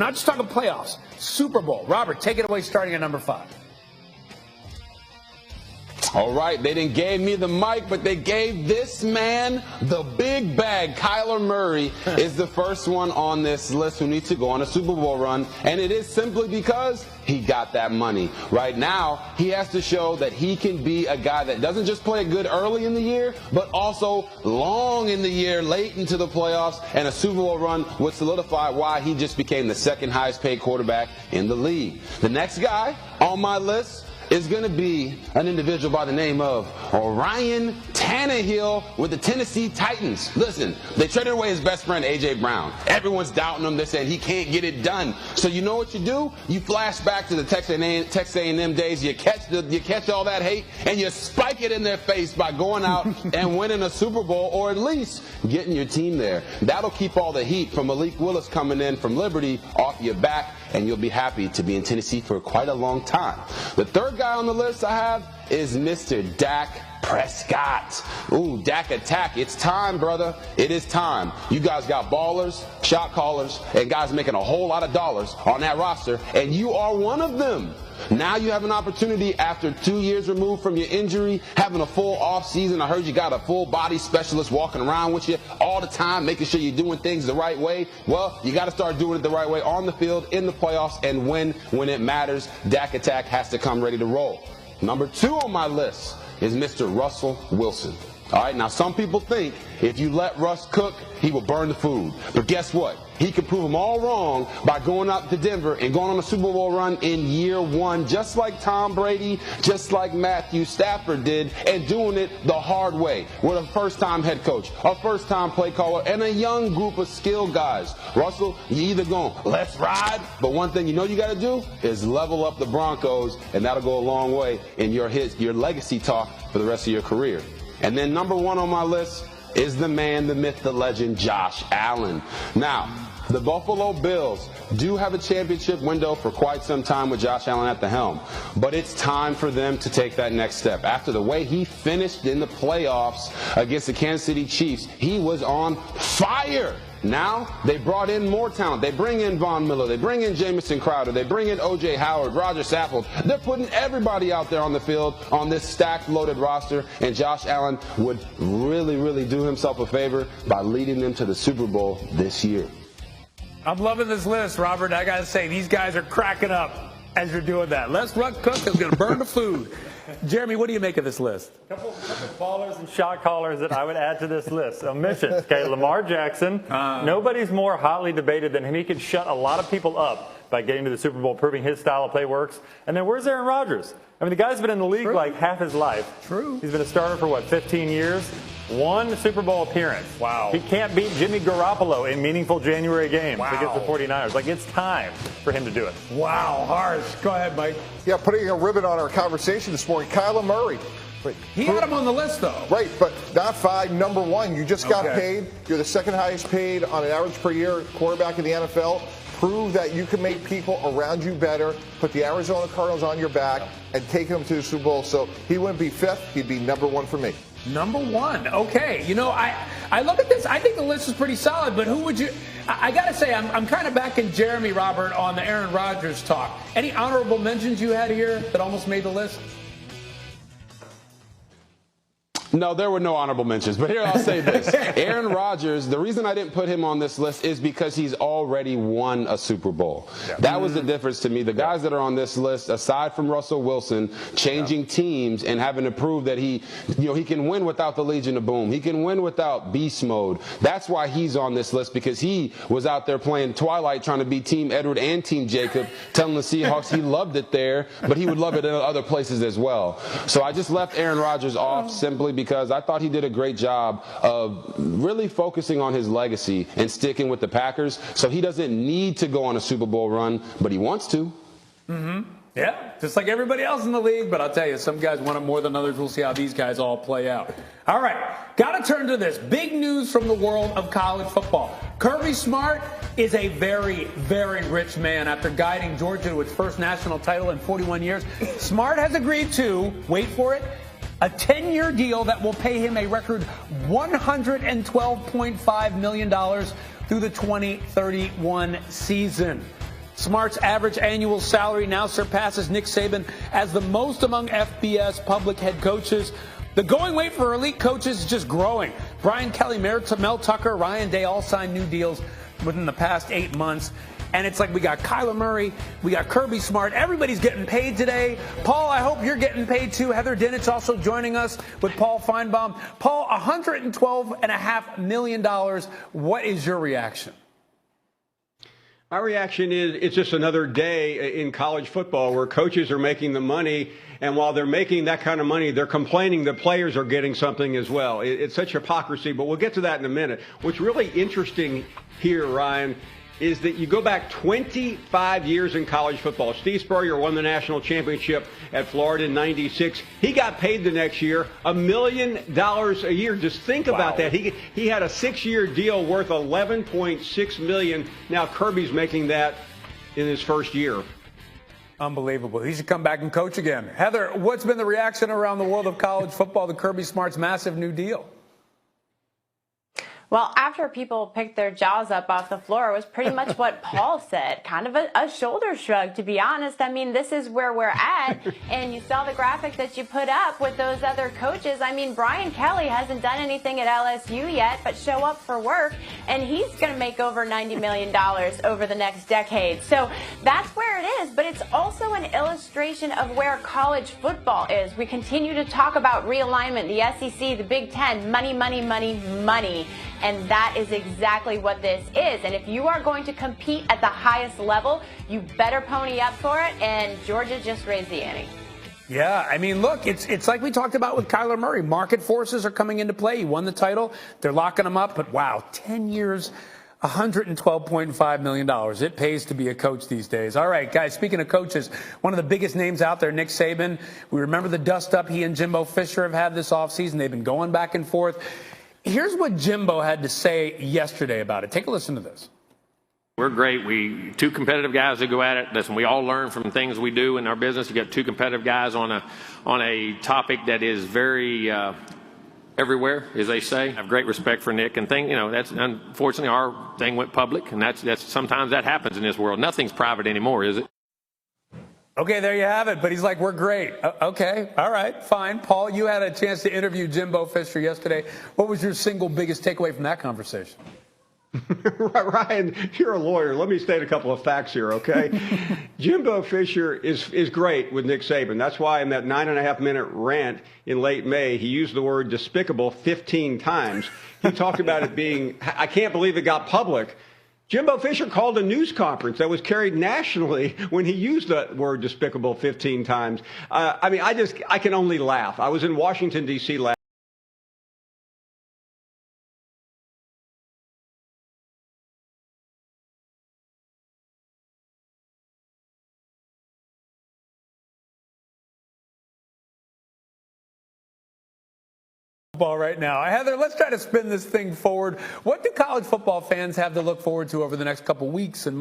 I'm not just talking playoffs, Super Bowl. Robert, take it away starting at number 5. All right, they didn't give me the mic, but they gave this man the big bag. Kyler Murray is the first one on this list who needs to go on a Super Bowl run, and it is simply because he got that money. Right now, he has to show that he can be a guy that doesn't just play good early in the year, but also long in the year, late into the playoffs, and a Super Bowl run would solidify why he just became the second highest paid quarterback in the league. The next guy on my list is going to be an individual by the name of Ryan Tannehill with the Tennessee Titans. Listen, they traded away his best friend, A.J. Brown. Everyone's doubting him. They're saying he can't get it done. So you know what you do? You flash back to the Texas A&M days. You catch all that hate, and you spike it in their face by going out and winning a Super Bowl, or at least getting your team there. That'll keep all the heat from Malik Willis coming in from Liberty off your back, and you'll be happy to be in Tennessee for quite a long time. The third guy on the list I have is Mr. Dak Prescott. Ooh, Dak attack. It's time, brother. It is time. You guys got ballers, shot callers, and guys making a whole lot of dollars on that roster, and you are one of them. Now you have an opportunity after 2 years removed from your injury, having a full off season. I heard you got a full body specialist walking around with you all the time, making sure you're doing things the right way. Well, you got to start doing it the right way on the field, in the playoffs, and win when it matters. Dak attack has to come ready to roll. Number 2 on my list is Mr. Russell Wilson. All right, now some people think if you let Russ cook, he will burn the food. But guess what? He can prove them all wrong by going out to Denver and going on a Super Bowl run in year 1, just like Tom Brady, just like Matthew Stafford did, and doing it the hard way with a first-time head coach, a first-time play caller, and a young group of skilled guys. Russell, you either going, let's ride, but one thing you know you got to do is level up the Broncos, and that'll go a long way in your legacy talk for the rest of your career. And then number 1 on my list is the man, the myth, the legend, Josh Allen. Now, the Buffalo Bills do have a championship window for quite some time with Josh Allen at the helm, but it's time for them to take that next step. After the way he finished in the playoffs against the Kansas City Chiefs, he was on fire. Now, they brought in more talent. They bring in Von Miller. They bring in Jamison Crowder. They bring in O.J. Howard, Roger Saffold. They're putting everybody out there on the field on this stacked, loaded roster, and Josh Allen would really, really do himself a favor by leading them to the Super Bowl this year. I'm loving this list, Robert. I got to say, these guys are cracking up as you're doing that. Les Russ cook is going to burn the food. Jeremy, what do you make of this list? A couple ballers and shot callers that I would add to this list. Omissions. Okay, Lamar Jackson. Nobody's more hotly debated than him. He could shut a lot of people up by getting to the Super Bowl, proving his style of play works. And then where's Aaron Rodgers? I mean, the guy's been in the league like half his life. True. He's been a starter for, 15 years? 1 Super Bowl appearance. Wow. He can't beat Jimmy Garoppolo in meaningful January games against the 49ers. Like, it's time for him to do it. Wow, harsh. Go ahead, Mike. Yeah, putting a ribbon on our conversation this morning, Kyler Murray. He had him on the list, though. Right, but not 5, number 1. You just got paid. You're the second highest paid on an average per year quarterback in the NFL. Prove that you can make people around you better, put the Arizona Cardinals on your back, and take them to the Super Bowl. So he wouldn't be 5th. He'd be number 1 for me. Number 1. Okay. You know, I look at this. I think the list is pretty solid, but who would you – I got to say, I'm kind of backing Jeremy, Robert, on the Aaron Rodgers talk. Any honorable mentions you had here that almost made the list? No, there were no honorable mentions, but here I'll say this. Aaron Rodgers, the reason I didn't put him on this list is because he's already won a Super Bowl. Yeah. That was the difference to me. The guys that are on this list, aside from Russell Wilson, changing teams and having to prove that he can win without the Legion of Boom. He can win without beast mode. That's why he's on this list, because he was out there playing Twilight trying to be Team Edward and Team Jacob, telling the Seahawks he loved it there, but he would love it in other places as well. So I just left Aaron Rodgers off simply because I thought he did a great job of really focusing on his legacy and sticking with the Packers. So he doesn't need to go on a Super Bowl run, but he wants to. Mm-hmm. Yeah, just like everybody else in the league. But I'll tell you, some guys want it more than others. We'll see how these guys all play out. All right, got to turn to this. Big news from the world of college football. Kirby Smart is a very, very rich man after guiding Georgia to its first national title in 41 years. Smart has agreed to, wait for it, a 10-year deal that will pay him a record $112.5 million through the 2031 season. Smart's average annual salary now surpasses Nick Saban as the most among FBS public head coaches. The going rate for elite coaches is just growing. Brian Kelly, Mel Tucker, Ryan Day all signed new deals within the past 8 months. And it's like we got Kyler Murray, we got Kirby Smart. Everybody's getting paid today. Paul, I hope you're getting paid too. Heather Dinich also joining us with Paul Feinbaum. Paul, $112.5 million. What is your reaction? My reaction is it's just another day in college football where coaches are making the money. And while they're making that kind of money, they're complaining the players are getting something as well. It's such hypocrisy, but we'll get to that in a minute. What's really interesting here, Ryan, is that you go back 25 years in college football. Steve Spurrier won the national championship at Florida in '96. He got paid the next year $1 million a year. Just think about that. He had a 6-year deal worth $11.6 million. Now Kirby's making that in his first year. Unbelievable. He should come back and coach again. Heather, what's been the reaction around the world of college football to Kirby Smart's massive new deal? Well, after people picked their jaws up off the floor, it was pretty much what Paul said. Kind of a shoulder shrug, to be honest. I mean, this is where we're at. And you saw the graphic that you put up with those other coaches. I mean, Brian Kelly hasn't done anything at LSU yet but show up for work. And he's going to make over $90 million over the next decade. So that's where it is. But it's also an illustration of where college football is. We continue to talk about realignment, the SEC, the Big Ten, money, money, money, money. And that is exactly what this is. And if you are going to compete at the highest level, you better pony up for it. And Georgia just raised the ante. Yeah, I mean, look, it's like we talked about with Kyler Murray. Market forces are coming into play. He won the title. They're locking him up. But wow, 10 years, $112.5 million. It pays to be a coach these days. All right, guys, speaking of coaches, one of the biggest names out there, Nick Saban. We remember the dust-up he and Jimbo Fisher have had this offseason. They've been going back and forth. Here's what Jimbo had to say yesterday about it. Take a listen to this. We're great. We two competitive guys that go at it. Listen, we all learn from things we do in our business. You got two competitive guys on a topic that is very everywhere, as they say. I have great respect for Nick and that's unfortunately our thing went public, and that's sometimes that happens in this world. Nothing's private anymore, is it? Okay, there you have it. But he's like, we're great. Okay, all right, fine. Paul, you had a chance to interview Jimbo Fisher yesterday. What was your single biggest takeaway from that conversation? Ryan, you're a lawyer. Let me state a couple of facts here, okay? Jimbo Fisher is great with Nick Saban. That's why in that 9.5-minute rant in late May, he used the word despicable 15 times. He talked about it being, I can't believe it got public. Jimbo Fisher called a news conference that was carried nationally when he used the word despicable 15 times. I can only laugh. I was in Washington, D.C. last right now. Heather, let's try to spin this thing forward. What do college football fans have to look forward to over the next couple weeks and months?